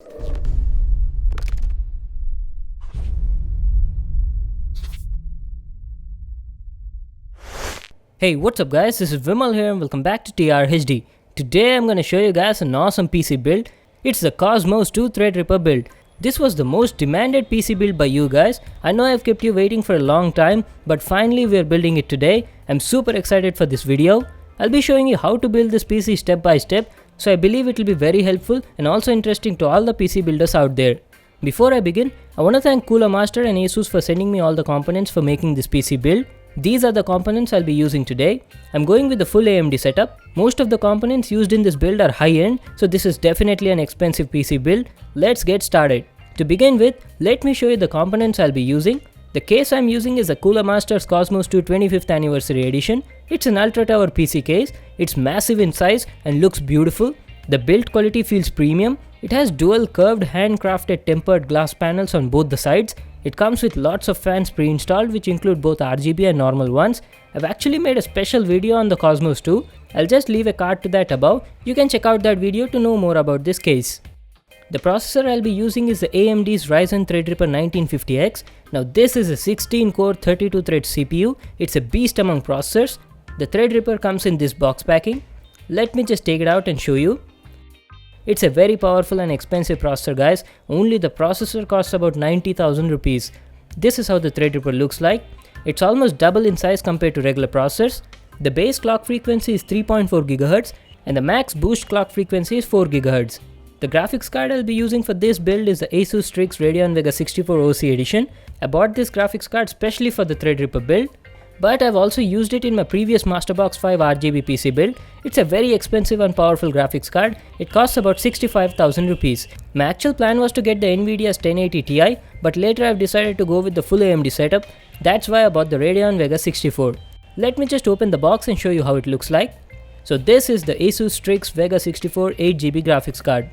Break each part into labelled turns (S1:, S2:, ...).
S1: Hey, what's up guys, this is Vimal here and welcome back to TRHD. Today I'm gonna show you guys an awesome PC build. It's the Cosmos 2 Threadripper build. This was the most demanded PC build by you guys. I know I've kept you waiting for a long time, but finally we're building it today. I'm super excited for this video. I'll be showing you how to build this PC step by step, so I believe it will be very helpful and also interesting to all the PC builders out there. Before I begin, I want to thank Cooler Master and Asus for sending me all the components for making this PC build. These are the components I'll be using today. I'm going with the full AMD setup. Most of the components used in this build are high-end, so this is definitely an expensive PC build. Let's get started. To begin with, let me show you the components I'll be using. The case I'm using is a Cooler Master's Cosmos 2 25th Anniversary Edition. It's an Ultra Tower PC case. It's massive in size and looks beautiful. The build quality feels premium. It has dual curved handcrafted tempered glass panels on both the sides. It comes with lots of fans pre-installed which include both RGB and normal ones. I've actually made a special video on the Cosmos 2. I'll just leave a card to that above. You can check out that video to know more about this case. The processor I'll be using is the AMD's Ryzen Threadripper 1950X. Now this is a 16-core 32-thread CPU. It's a beast among processors. The Threadripper comes in this box packing. Let me just take it out and show you. It's a very powerful and expensive processor guys. Only the processor costs about 90,000 rupees. This is how the Threadripper looks like. It's almost double in size compared to regular processors. The base clock frequency is 3.4 GHz and the max boost clock frequency is 4 GHz. The graphics card I'll be using for this build is the Asus Strix Radeon Vega 64 OC edition. I bought this graphics card specially for the Threadripper build. But I've also used it in my previous Masterbox 5 RGB PC build. It's a very expensive and powerful graphics card. It costs about 65,000 rupees. My actual plan was to get the Nvidia's 1080 Ti, but later I've decided to go with the full AMD setup. That's why I bought the Radeon Vega 64. Let me just open the box and show you how it looks like. So this is the Asus Strix Vega 64 8GB graphics card.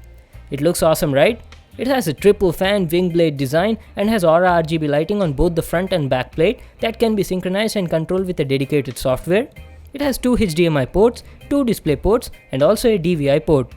S1: It looks awesome, right? It has a triple fan wing blade design and has Aura RGB lighting on both the front and back plate that can be synchronized and controlled with a dedicated software. It has 2 HDMI ports, 2 display ports and also a DVI port.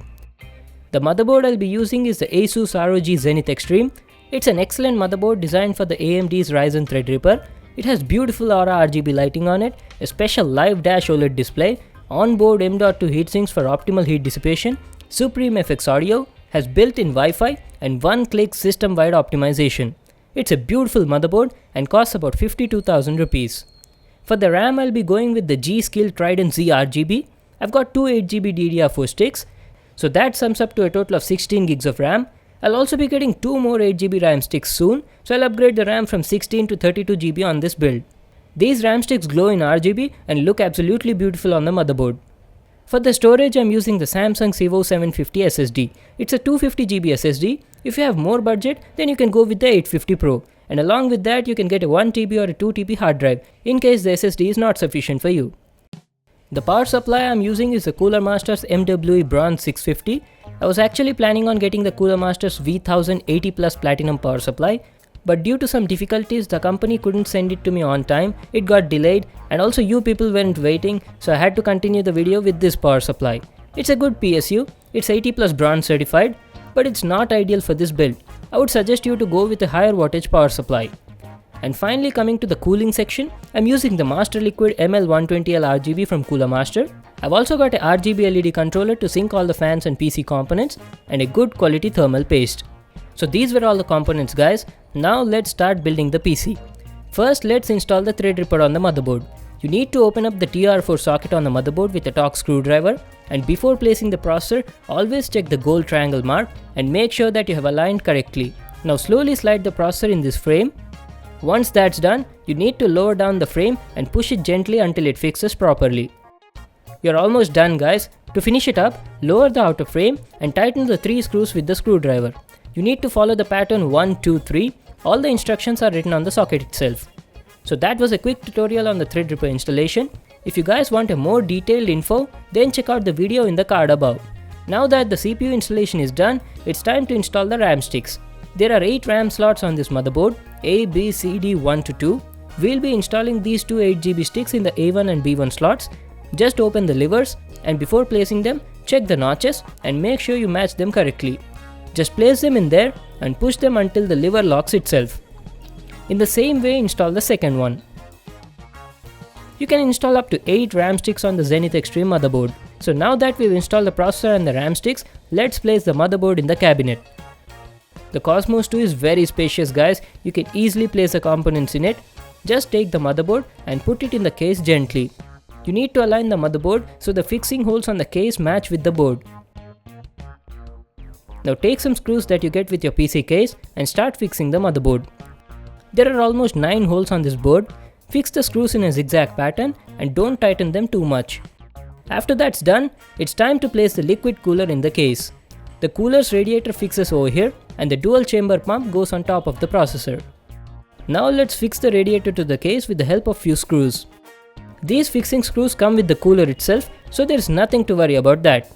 S1: The motherboard I'll be using is the Asus ROG Zenith Extreme. It's an excellent motherboard designed for the AMD's Ryzen Threadripper. It has beautiful Aura RGB lighting on it, a special live dash OLED display, onboard M.2 heatsinks for optimal heat dissipation, Supreme FX audio, has built-in Wi-Fi and one-click system-wide optimization. It's a beautiful motherboard and costs about 52,000 rupees. For the RAM I'll be going with the G-Skill Trident Z RGB. I've got 2 8GB DDR4 sticks, so that sums up to a total of 16 gigs of RAM. I'll also be getting 2 more 8GB RAM sticks soon, so I'll upgrade the RAM from 16 to 32GB on this build. These RAM sticks glow in RGB and look absolutely beautiful on the motherboard. For the storage, I'm using the Samsung Civo 750 SSD. It's a 250GB SSD. If you have more budget, then you can go with the 850 Pro. And along with that, you can get a 1TB or a 2TB hard drive, in case the SSD is not sufficient for you. The power supply I'm using is the Cooler Master's MWE Bronze 650. I was actually planning on getting the Cooler Master's V1000 80 Plus Platinum power supply, but due to some difficulties, the company couldn't send it to me on time. It got delayed and also you people weren't waiting, so I had to continue the video with this power supply. It's a good PSU, it's 80 plus bronze certified, but it's not ideal for this build. I would suggest you to go with a higher wattage power supply. And finally, coming to the cooling section, I'm using the Master Liquid ML120L RGB from Cooler Master. I've also got a RGB LED controller to sync all the fans and PC components and a good quality thermal paste. So these were all the components guys. Now let's start building the PC. First, let's install the Threadripper on the motherboard. You need to open up the TR4 socket on the motherboard with a Torx screwdriver, and before placing the processor, always check the gold triangle mark and make sure that you have aligned correctly. Now slowly slide the processor in this frame. Once that's done, you need to lower down the frame and push it gently until it fixes properly. You're almost done guys. To finish it up, lower the outer frame and tighten the 3 screws with the screwdriver. You need to follow the pattern 1, 2, 3. All the instructions are written on the socket itself. So that was a quick tutorial on the Threadripper installation. If you guys want a more detailed info, then check out the video in the card above. Now that the CPU installation is done, it's time to install the RAM sticks. There are 8 RAM slots on this motherboard, A, B, C, D, 1 to 2. We'll be installing these 2 8GB sticks in the A1 and B1 slots. Just open the levers and before placing them, check the notches and make sure you match them correctly. Just place them in there and push them until the lever locks itself. In the same way, install the second one. You can install up to 8 RAM sticks on the Zenith Extreme motherboard. So now that we've installed the processor and the RAM sticks, let's place the motherboard in the cabinet. The Cosmos 2 is very spacious, guys. You can easily place the components in it. Just take the motherboard and put it in the case gently. You need to align the motherboard so the fixing holes on the case match with the board. Now take some screws that you get with your PC case and start fixing the motherboard. There are almost 9 holes on this board. Fix the screws in a zigzag pattern and don't tighten them too much. After that's done, it's time to place the liquid cooler in the case. The cooler's radiator fixes over here and the dual chamber pump goes on top of the processor. Now let's fix the radiator to the case with the help of few screws. These fixing screws come with the cooler itself, so there's nothing to worry about that.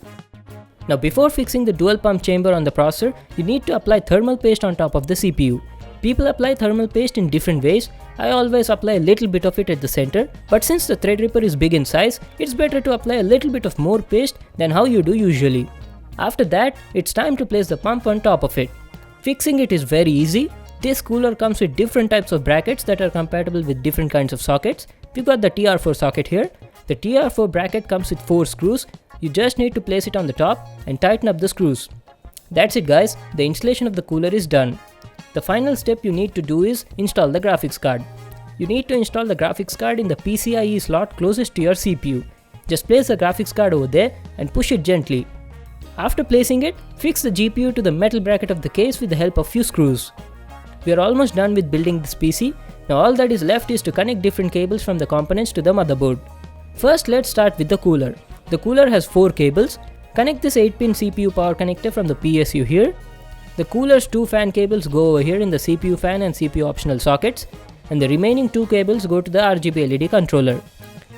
S1: Now before fixing the dual pump chamber on the processor, you need to apply thermal paste on top of the CPU. People apply thermal paste in different ways. I always apply a little bit of it at the center, but since the Threadripper is big in size, it's better to apply a little bit of more paste than how you do usually. After that, it's time to place the pump on top of it. Fixing it is very easy. This cooler comes with different types of brackets that are compatible with different kinds of sockets. We've got the TR4 socket here. The TR4 bracket comes with 4 screws. You just need to place it on the top and tighten up the screws. That's it, guys. The installation of the cooler is done. The final step you need to do is install the graphics card. You need to install the graphics card in the PCIe slot closest to your CPU. Just place the graphics card over there and push it gently. After placing it, fix the GPU to the metal bracket of the case with the help of few screws. We are almost done with building this PC. Now all that is left is to connect different cables from the components to the motherboard. First, let's start with the cooler. The cooler has 4 cables. Connect this 8-pin CPU power connector from the PSU here. The cooler's 2 fan cables go over here in the CPU fan and CPU optional sockets, and the remaining 2 cables go to the RGB LED controller.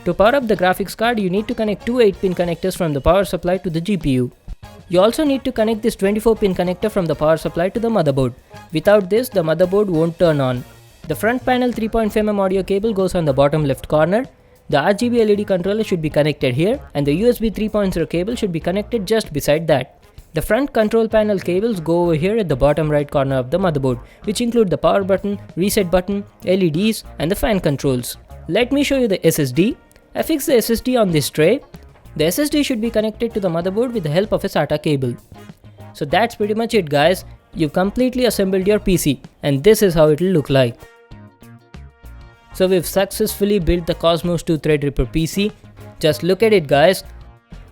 S1: To power up the graphics card, you need to connect 2 8-pin connectors from the power supply to the GPU. You also need to connect this 24-pin connector from the power supply to the motherboard. Without this, the motherboard won't turn on. The front panel 3.5mm audio cable goes on the bottom left corner. The RGB LED controller should be connected here, and the USB 3.0 cable should be connected just beside that. The front control panel cables go over here at the bottom right corner of the motherboard, which include the power button, reset button, LEDs, and the fan controls. Let me show you the SSD. I fixed the SSD on this tray. The SSD should be connected to the motherboard with the help of a SATA cable. So that's pretty much it, guys. You've completely assembled your PC, and this is how it will look like. So we've successfully built the Cosmos 2 Threadripper PC. Just look at it, guys.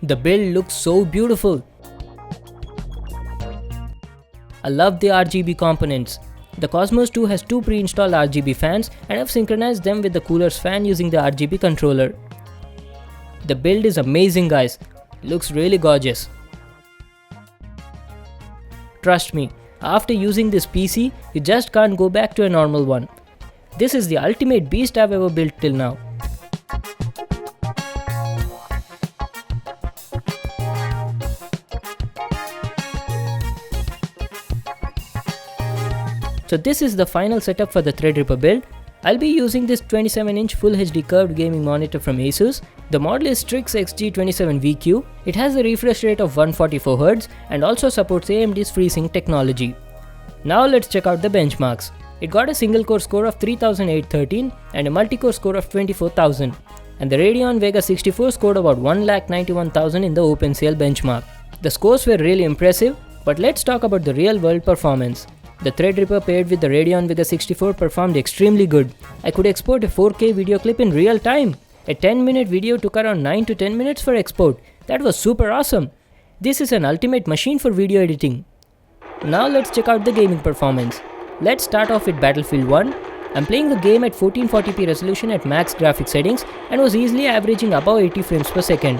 S1: The build looks so beautiful. I love the RGB components. The Cosmos 2 has 2 pre-installed RGB fans, and I've synchronized them with the cooler's fan using the RGB controller. The build is amazing, guys. Looks really gorgeous. Trust me, after using this PC, you just can't go back to a normal one. This is the ultimate beast I've ever built till now. So this is the final setup for the Threadripper build. I'll be using this 27-inch Full HD curved gaming monitor from Asus. The model is Strix XG27VQ. It has a refresh rate of 144Hz and also supports AMD's FreeSync technology. Now let's check out the benchmarks. It got a single core score of 3813 and a multi-core score of 24,000. And the Radeon Vega 64 scored about 1,91,000 in the OpenCL benchmark. The scores were really impressive, but let's talk about the real world performance. The Threadripper paired with the Radeon Vega 64 performed extremely good. I could export a 4K video clip in real time. A 10-minute video took around 9 to 10 minutes for export. That was super awesome. This is an ultimate machine for video editing. Now let's check out the gaming performance. Let's start off with Battlefield 1. I'm playing the game at 1440p resolution at max graphics settings and was easily averaging above 80 frames per second.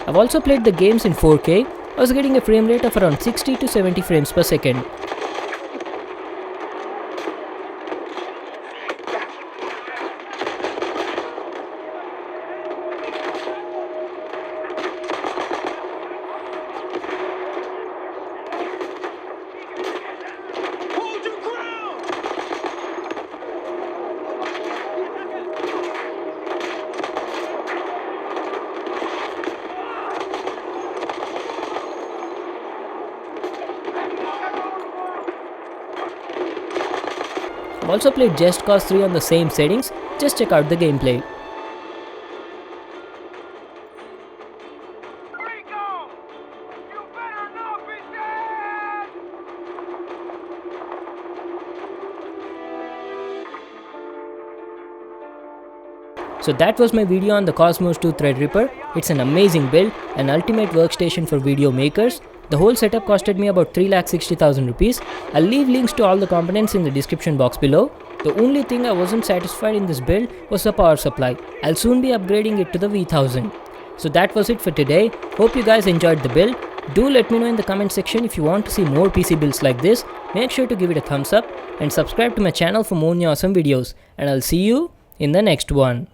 S1: I've also played the games in 4K. I was getting a frame rate of around 60 to 70 frames per second. I've also played Just Cause 3 on the same settings, just check out the gameplay. So that was my video on the Cosmos 2 Threadripper. It's an amazing build, an ultimate workstation for video makers. The whole setup costed me about 3,60,000 rupees. I'll leave links to all the components in the description box below. The only thing I wasn't satisfied in this build was the power supply. I'll soon be upgrading it to the V1000. So that was it for today. Hope you guys enjoyed the build. Do let me know in the comment section if you want to see more PC builds like this. Make sure to give it a thumbs up and subscribe to my channel for more awesome videos. And I'll see you in the next one.